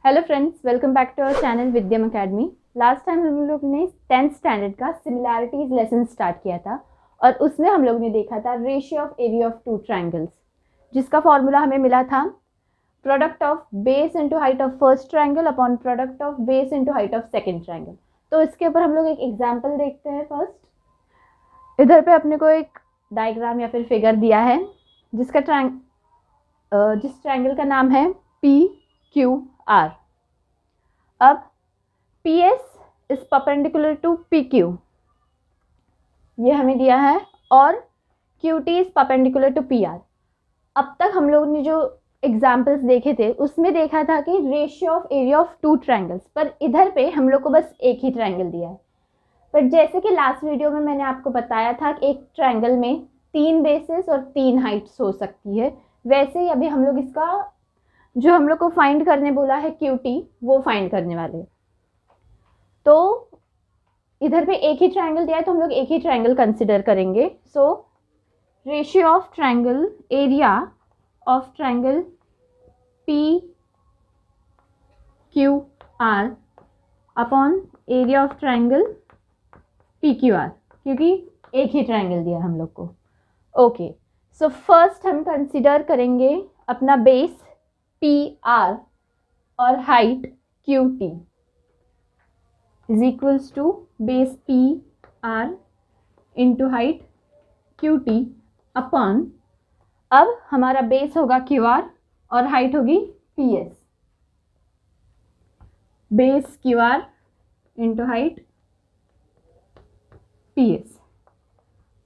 Hello friends, welcome back to our channel Vidyam academy. Last time हम लोग ने 10th standard का सिमिलैरिटीज लेसन स्टार्ट किया था और उसमें हम लोग ने देखा था ratio of area of two triangles, जिसका फॉर्मूला हमें मिला था product of base into height of first triangle upon product of base into height of second triangle. तो इसके ऊपर हम लोग एक एग्जांपल देखते हैं। फर्स्ट इधर पे अपने को एक डायग्राम या फिर फिगर दिया है जिस ट्रायंगल का नाम है PQR। अब PS is perpendicular to PQ, ये हमें दिया है, और QT is perpendicular to PR। अब तक हम लोगों ने जो एग्जाम्पल्स देखे थे उसमें देखा था कि ratio of area of two triangles, पर इधर पे हम लोग को बस एक ही ट्रायंगल दिया है। पर जैसे कि लास्ट वीडियो में मैंने आपको बताया था कि एक ट्रायंगल में 3 बेसेस और 3 हाइट्स हो सकती है, वैसे ही अभी हम लोग इसका जो हम लोग को फाइंड करने बोला है QT, वो फाइंड करने वाले। तो इधर पे एक ही ट्रायंगल दिया है तो हम लोग एक ही ट्रायंगल कंसिडर करेंगे। So ratio of triangle, area of triangle PQR upon area of triangle PQR, क्योंकि एक ही ट्रायंगल दिया हम लोग को। ओके, सो फर्स्ट हम कंसिडर करेंगे अपना बेस PR और height QT is equals to base PR into height QT upon, अब हमारा बेस होगा QR और हाइट होगी PS। Base QR into height PS।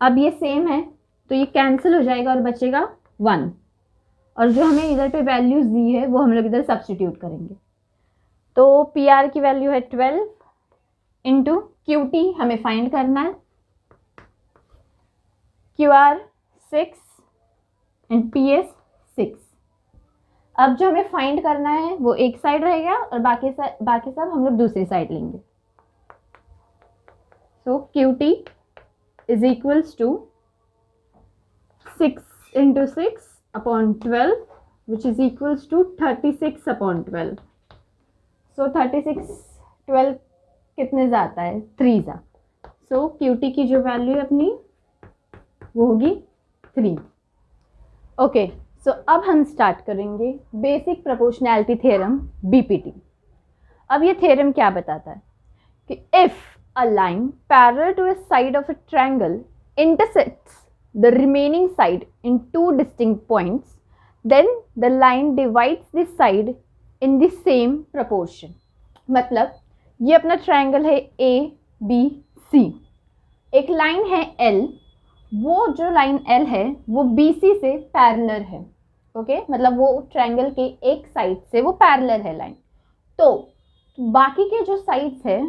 अब ये सेम है तो ये कैंसिल हो जाएगा और बचेगा 1, और जो हमें इधर पे वैल्यूज दी है वो हम लोग इधर सब्स्टिट्यूट करेंगे। तो PR की वैल्यू है 12 इंटू QT हमें फाइंड करना है, QR 6 एंड PS 6। अब जो हमें फाइंड करना है वो एक साइड रहेगा और बाकी सब हम लोग दूसरी साइड लेंगे। So QT is equals to 6 into 6 upon 12 which is equals to 36 upon 12। so 36 12 कितने जा आता है, 3 जा। so QT की जो वैल्यू है अपनी वो होगी 3। ओके, सो अब हम स्टार्ट करेंगे बेसिक प्रोपोर्शनैलिटी थ्योरम BPT। अब ये थ्योरम क्या बताता है कि if a line parallel to a side of a triangle intersects the remaining side in 2 distinct points, then the line divides this side in the same proportion। मतलब ये अपना triangle है ABC, एक लाइन है L, वो जो line L है वो BC से पैरेलल है। ओके, मतलब वो ट्रायंगल के एक साइड से वो पैरेलल है लाइन। तो बाकी के जो साइड्स है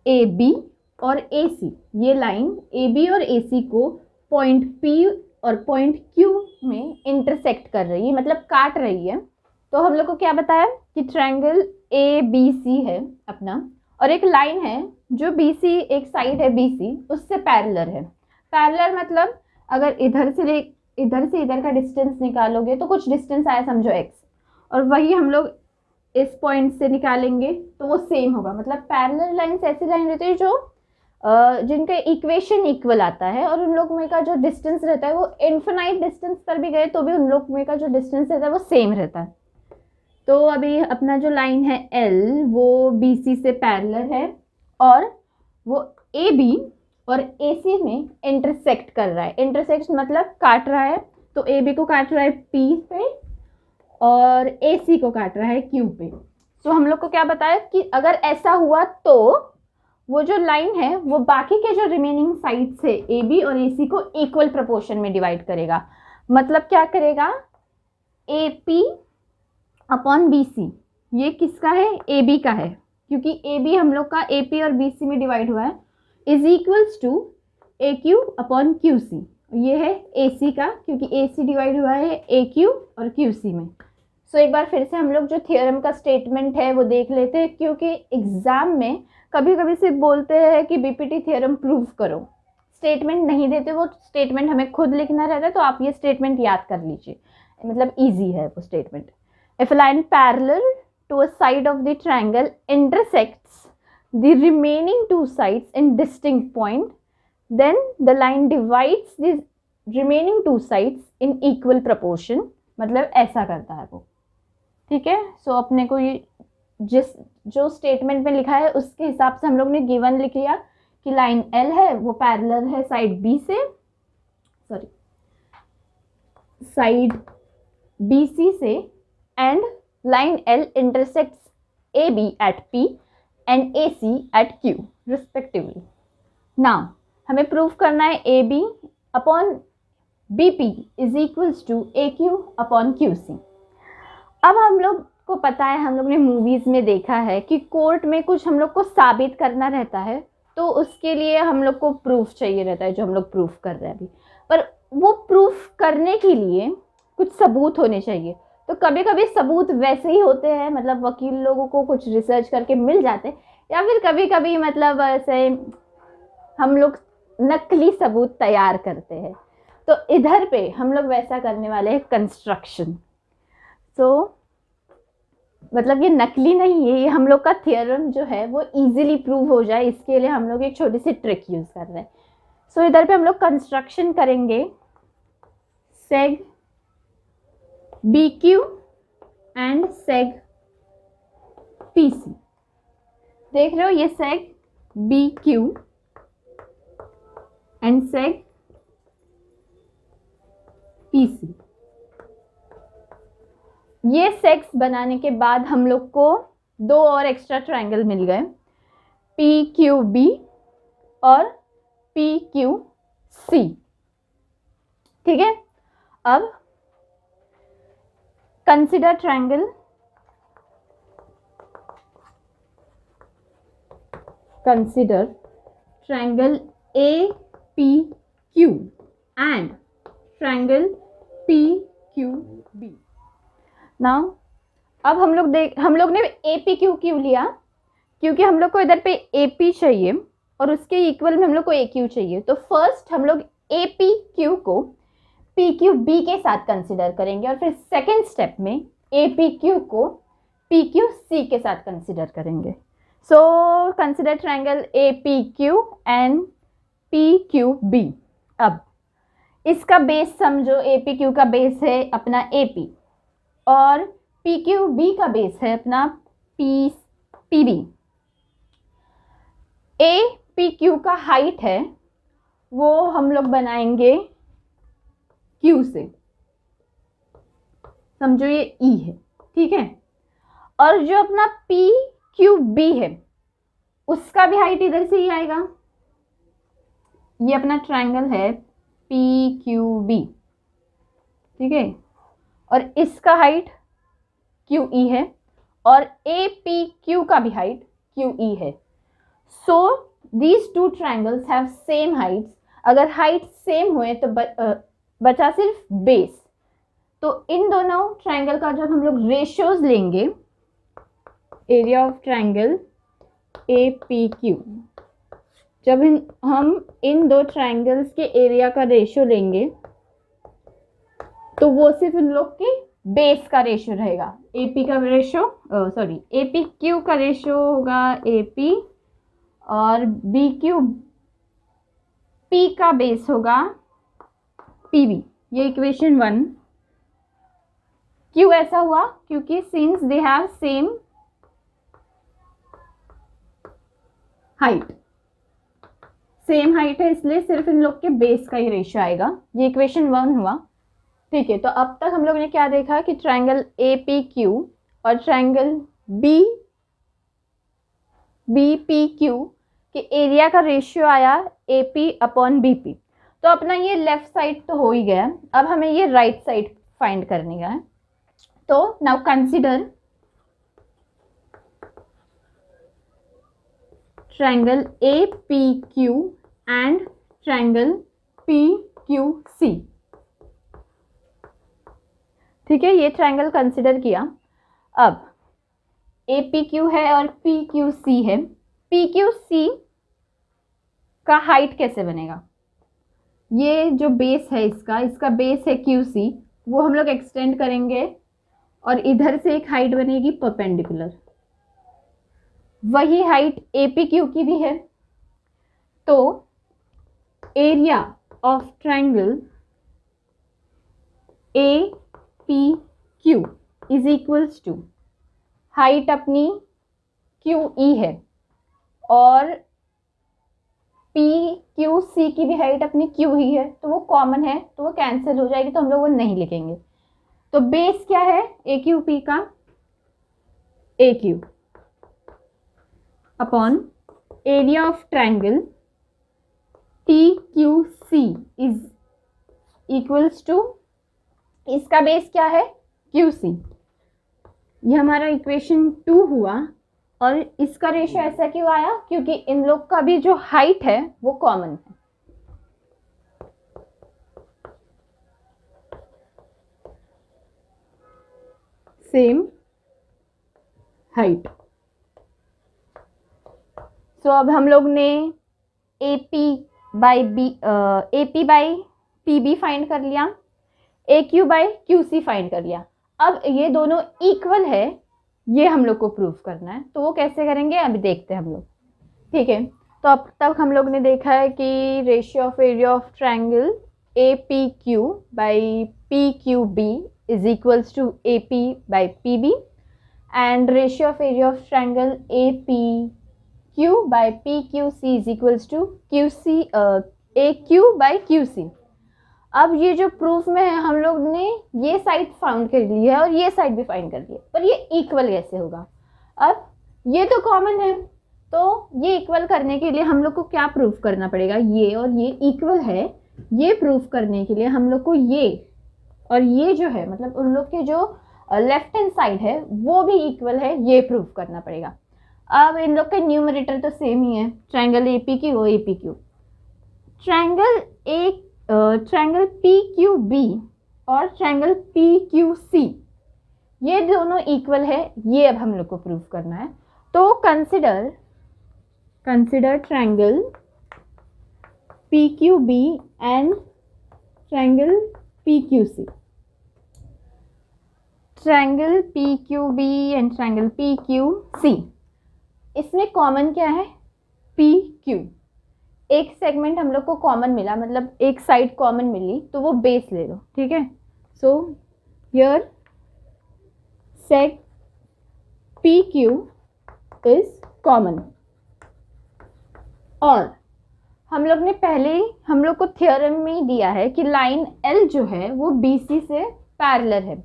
AB और AC, ये लाइन AB और AC को पॉइंट P और पॉइंट Q में इंटरसेक्ट कर रही है, मतलब काट रही है। तो हम लोग को क्या बताया कि ट्रायंगल ABC है अपना, और एक लाइन है जो BC, एक साइड है BC, उससे पैरेलल है। पैरेलल मतलब अगर इधर से इधर का डिस्टेंस निकालोगे तो कुछ डिस्टेंस आया समझो x, और वही हम लोग इस पॉइंट से निकालेंगे तो वो सेम होगा। मतलब पैरेलल लाइन्स ऐसी लाइन रहती है जो जिनका इक्वेशन इक्वल आता है, और उन लोग में का जो डिस्टेंस रहता है वो इन्फिनाइट डिस्टेंस पर भी गए तो भी उन लोग में का जो डिस्टेंस रहता है वो सेम रहता है। तो अभी अपना जो लाइन है L वो BC से पैरेलल है और वो AB और AC में इंटरसेक्ट कर रहा है। इंटरसेक्ट मतलब काट रहा है, तो AB को काट रहा है P पे और AC को काट रहा है Q पे। तो हम लोग को क्या बताया कि अगर ऐसा हुआ तो वो जो लाइन है वो बाकी के जो रिमेनिंग साइड से AB और AC को इक्वल प्रोपोर्शन में डिवाइड करेगा। मतलब क्या करेगा, AP अपॉन BC, ये किसका है, AB का है, क्योंकि AB हम लोग का AP और BC में डिवाइड हुआ है, is equals to AQ upon QC। ये है AC का, क्योंकि AC डिवाइड हुआ है AQ और QC में। सो एक बार फिर से हम लोग जो थ्योरम का स्टेटमेंट है वो देख लेते हैं, क्योंकि एग्जाम में कभी कभी सिर्फ बोलते हैं कि BPT थ्योरम प्रूव करो, स्टेटमेंट नहीं देते। वो स्टेटमेंट हमें खुद लिखना रहता है, तो आप ये स्टेटमेंट याद कर लीजिए, मतलब इजी है वो statement. If a line parallel to a side of the triangle intersects the remaining two sides in distinct point, then the line divides the remaining two sides in equal proportion. मतलब ऐसा करता है वो, ठीक है. सो अपने को ये जो स्टेटमेंट में लिखा है उसके हिसाब से हम लोग ने गिवन लिख लिया कि लाइन एल है वो पैरेलल है साइड बी से, सॉरी साइड बी सी से, and line L intersects A B at P and A C at Q respectively. Now हमें प्रूफ करना है A B upon B P is equals to A Q upon Q C. अब हम लोग को पता है, हम लोग ने मूवीज़ में देखा है कि कोर्ट में कुछ हम लोग को साबित करना रहता है, तो उसके लिए हम लोग को प्रूफ चाहिए रहता है, जो हम लोग प्रूफ कर रहे हैं अभी. पर वो प्रूफ करने के लिए कुछ सबूत होने चाहिए. तो कभी कभी सबूत वैसे ही होते हैं, मतलब वकील लोगों को कुछ रिसर्च करके मिल जाते हैं, या फिर कभी कभी मतलब ऐसे हम लोग नकली सबूत तैयार करते हैं. तो इधर पे हम लोग वैसा करने वाले हैं, कंस्ट्रक्शन. सो मतलब ये नकली नहीं है, ये हम लोग का थियरम जो है वो इजीली प्रूव हो जाए, इसके लिए हम लोग एक छोटी सी ट्रिक यूज कर रहे हैं. सो इधर पे हम लोग कंस्ट्रक्शन करेंगे seg B Q and seg P C. देख रहे हो, ये seg B Q and seg P C. ये सेक्स बनाने के बाद हम लोग को दो और एक्स्ट्रा ट्रायंगल मिल गए, पी क्यू बी और पी क्यू सी. ठीक है. अब consider triangle A P Q and triangle P Q B. Now अब हम लोग ने ए पी क्यू क्यों लिया, क्योंकि हम लोग को इधर पे ए पी चाहिए और उसके इक्वल में हम लोग को ए क्यू चाहिए. तो फर्स्ट हम लोग ए पी क्यू को पी क्यू बी के साथ कंसिडर करेंगे और फिर सेकेंड स्टेप में ए पी क्यू को पी क्यू सी के साथ कंसिडर करेंगे. So consider triangle A P Q and P Q B. अब इसका बेस समझो, ए पी क्यू का बेस है अपना ए पी और पी क्यू बी का बेस है अपना P B. A P Q का हाइट है वो हम लोग बनाएंगे क्यू से, समझो ये ई है, ठीक है. और जो अपना पी क्यू बी है उसका भी हाइट इधर से ही आएगा. ये अपना ट्रायंगल है पी क्यू बी, ठीक है, और इसका हाइट क्यू ई है और ए पी क्यू का भी हाइट क्यू ई है. So these two triangles have same Heights. अगर हाइट सेम हुए तो बचा सिर्फ बेस. तो इन दोनों ट्रायंगल का जब हम लोग रेशियोज लेंगे, area of triangle A P Q, जब हम इन दो ट्रायंगल्स के एरिया का रेशियो लेंगे तो वो सिर्फ इन लोग के बेस का रेशियो रहेगा. ए पी का रेशियो ए पी क्यू का रेशियो होगा ए पी और बी क्यू पी का बेस होगा पी बी. ये इक्वेशन 1. क्यों ऐसा हुआ? क्योंकि since they have same height, है इसलिए सिर्फ इन लोग के बेस का ही रेशियो आएगा. ये इक्वेशन 1 हुआ, ठीक है. तो अब तक हम लोग ने क्या देखा कि ट्रायंगल ए पी क्यू और ट्रायंगल बी पी क्यू के एरिया का रेशियो आया A P upon B P. तो अपना ये लेफ्ट साइड तो हो ही गया, अब हमें ये राइट साइड फाइंड करने का है. तो now consider triangle A P Q and triangle P Q C. ठीक है, ये ट्रायंगल कंसिडर किया. अब ए पी क्यू है और पी क्यू सी है. पी क्यू सी का हाइट कैसे बनेगा? ये जो बेस है इसका बेस है क्यू सी, वो हम लोग एक्सटेंड करेंगे और इधर से एक हाइट बनेगी परपेंडिकुलर, वही हाइट APQ की भी है। तो area of triangle APQ is equals to, height अपनी QE है और PQC की भी हाइट अपनी Q ही है, तो वो कॉमन है तो वो कैंसिल हो जाएगी, तो हम लोग वो नहीं लिखेंगे। तो बेस क्या है AQP का, AQ upon area of triangle TQC is equals to, इसका बेस क्या है QC। ये हमारा इक्वेशन 2 हुआ। और इसका रेशियो ऐसा क्यों आया, क्योंकि इन लोग का भी जो हाइट है वो कॉमन है। Same height. सो अब हम लोग ने AP बाई PB फाइंड कर लिया, AQ बाई QC फाइंड कर लिया। अब ये दोनों इक्वल है, ये हम लोग को प्रूव करना है। तो वो कैसे करेंगे अभी देखते हैं हम लोग, ठीक है। तो अब तक हम लोग ने देखा है कि ratio of area of triangle APQ by PQB is equals to AP by PB, and ratio of area of triangle APQ by PQC is equals to AQ by QC। अब ये जो प्रूफ में है हम लोग ने ये साइड फाउंड कर ली है और ये साइड भी फाइंड कर ली है, पर ये इक्वल कैसे होगा। अब ये तो कॉमन है, तो ये इक्वल करने के लिए हम लोग को क्या प्रूफ करना पड़ेगा, ये और ये इक्वल है, ये प्रूफ करने के लिए हम लोग को ये और ये जो है मतलब उन लोग के जो लेफ्ट हैंड साइड है वो भी इक्वल है, ये प्रूफ करना पड़ेगा। अब इन लोग के न्यूमरेटर तो सेम ही है, ट्रायंगल APQ वो APQ, ट्रायंगल PQB और ट्रायंगल PQC ये दोनों इक्वल है, ये अब हम लोग को प्रूफ करना है। तो consider triangle PQB and triangle PQC। Triangle PQB and triangle PQC, इसमें कॉमन क्या है PQ। एक सेगमेंट हम लोग को कॉमन मिला, मतलब एक साइड कॉमन मिली, तो वो बेस ले लो, ठीक है। So here सेग PQ is common. और हम लोग ने पहले हम लोग को थ्योरम में ही दिया है कि लाइन L जो है वो BC से पैरेलल है।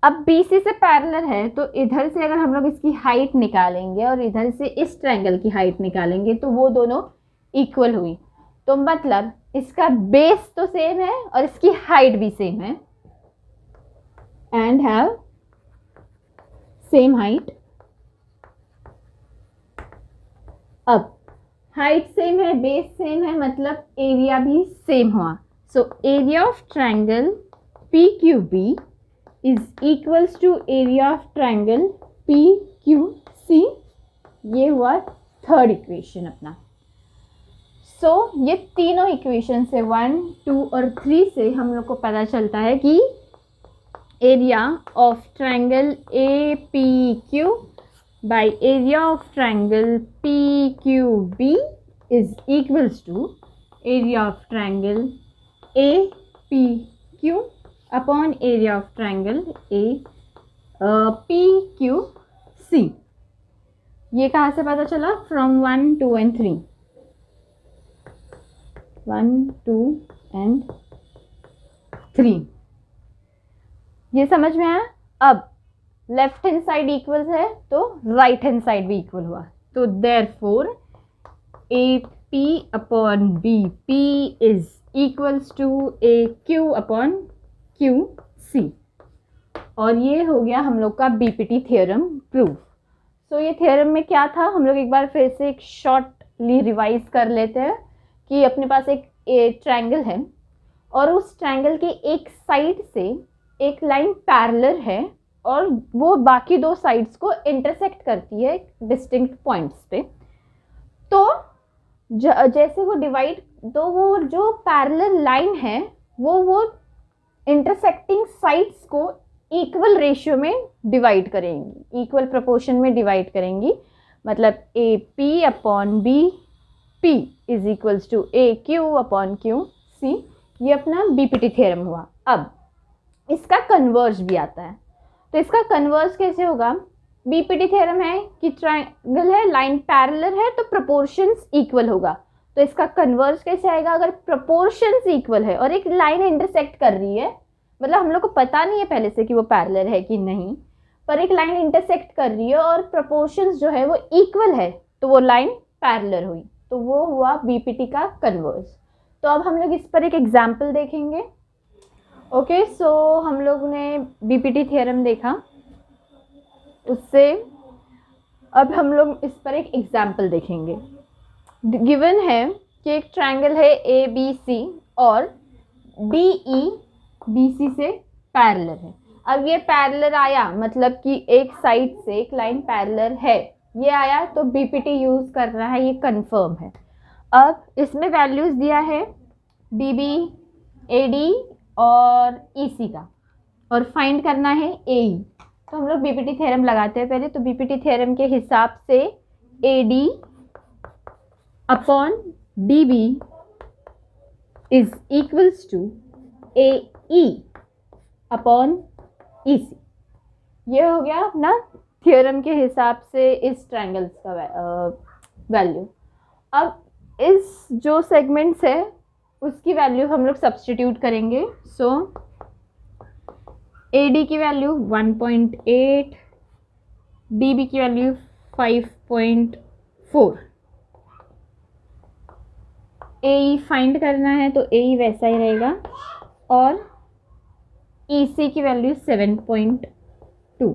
अब BC से पैरेलल है तो इधर से अगर हम लोग इसकी हाइट निकालेंगे और इधर से इस ट्रायंगल की हाइट निकालेंगे तो वो दोनों इक्वल हुई, तो मतलब इसका बेस तो सेम है और इसकी हाइट भी सेम है एंड हैव सेम हाइट। अब हाइट सेम है, बेस सेम है, मतलब एरिया भी सेम हुआ। So area of triangle PQB is equals to area of triangle PQC। ये हुआ थर्ड इक्वेशन अपना। सो ये तीनों इक्वेशन से 1, 2 और 3 से हम लोग को पता चलता है कि area of triangle APQ by area of triangle PQB is equals to area of triangle APQ upon area of triangle PQC। ये कहाँ से पता चला, from 1, 2 and 3, 1, 2 and 3। ये समझ में आया। अब लेफ्ट हैंड साइड इक्वल है तो राइट हैंड साइड भी इक्वल हुआ, तो therefore AP upon BP is equals to AQ upon QC। और ये हो गया हम लोग का BPT थ्योरम प्रूफ। सो ये थ्योरम में क्या था, हम लोग एक बार फिर से एक शॉर्टली रिवाइज कर लेते हैं कि अपने पास एक ट्रायंगल है और उस ट्रायंगल के एक साइड से एक लाइन पैरेलल है और वो बाकी दो साइड्स को इंटरसेक्ट करती है डिस्टिंक्ट पॉइंट्स पे। तो जैसे वो डिवाइड, तो वो जो पैरेलल लाइन है वो इंटरसेक्टिंग साइड्स को इक्वल रेशियो में डिवाइड करेंगी, इक्वल प्रोपोर्शन में डिवाइड करेंगी। मतलब A P upon B P is equals to A Q upon Q C. ये अपना बीपीटी थ्योरम हुआ। अब इसका कन्वर्ज भी आता है, तो इसका कन्वर्ज कैसे होगा? बीपीटी थ्योरम है कि ट्रायंगल है, लाइन पैरेलल है, तो प्रोपोर्शंस इक्वल होगा। तो इसका कन्वर्ज कैसे आएगा? अगर प्रोपोर्शंस इक्वल है और एक लाइन इंटरसेक्ट कर रही है, मतलब हम लोग को पता नहीं है पहले से कि वो पैरेलल है कि नहीं, पर एक लाइन इंटरसेक्ट कर रही है और प्रोपोर्शंस जो है वो इक्वल है, तो वो लाइन पैरेलल हुई, तो वो हुआ बीपीटी का कन्वर्ज। तो अब हम लोग इस पर एक एग्जाम्पल देखेंगे। ओके, सो हम लोग ने बीपीटी थ्योरम देखा, उससे अब हम लोग इस पर एक एग्जाम्पल देखेंगे। गिवन है कि एक ट्रायंगल है ए बी सी और डी ई बी सी से पैरेलल है। अब ये पैरेलल आया, मतलब कि एक साइड से एक लाइन पैरेलल है, ये आया, तो बीपीटी यूज़ करना है, ये कंफर्म है। अब इसमें वैल्यूज़ दिया है डीबी, एडी और ईसी का, और फाइंड करना है एई। तो हम लोग बीपीटी थ्योरम लगाते हैं पहले। तो बीपीटी थ्योरम के हिसाब से AD upon DB is equals to AE upon EC. ये हो गया अपना थ्योरम के हिसाब से इस ट्रायंगल्स का वैल्यू। अब इस जो सेगमेंट्स है उसकी वैल्यू हम लोग सब्स्टिट्यूट करेंगे। सो AD की वैल्यू 1.8, DB की वैल्यू 5.4। AE फाइंड करना है तो AE वैसा ही रहेगा, और EC की वैल्यू 7.2।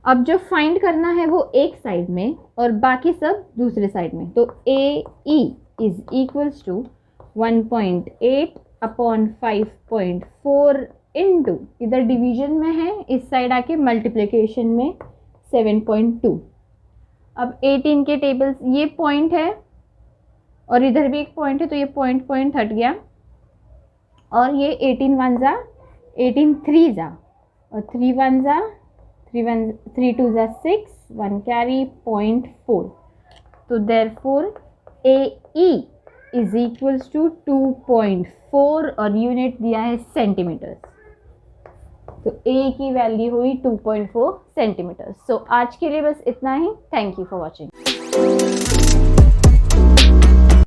अब जो फाइंड करना है वो एक साइड में और बाकी सब दूसरे साइड में, तो AE is equals to 1.8 upon 5.4 into, इधर डिवीजन में है, इस साइड आके मल्टीप्लिकेशन में 7.2। अब 18 के टेबल्स, ये पॉइंट है और इधर भी एक पॉइंट है, तो ये पॉइंट हट गया, और ये 18 वन ज़ा 18 थ्री ज़ा, और 3 वन ज़ा 3 टू ज़ा 6, 1 कैरी 0.4। तो therefore AE is equals to 2.4 और यूनिट दिया है सेंटीमीटर। तो A की वैल्यू हुई 2.4 सेंटीमीटर। सो आज के लिए बस इतना ही। Thank you for watching.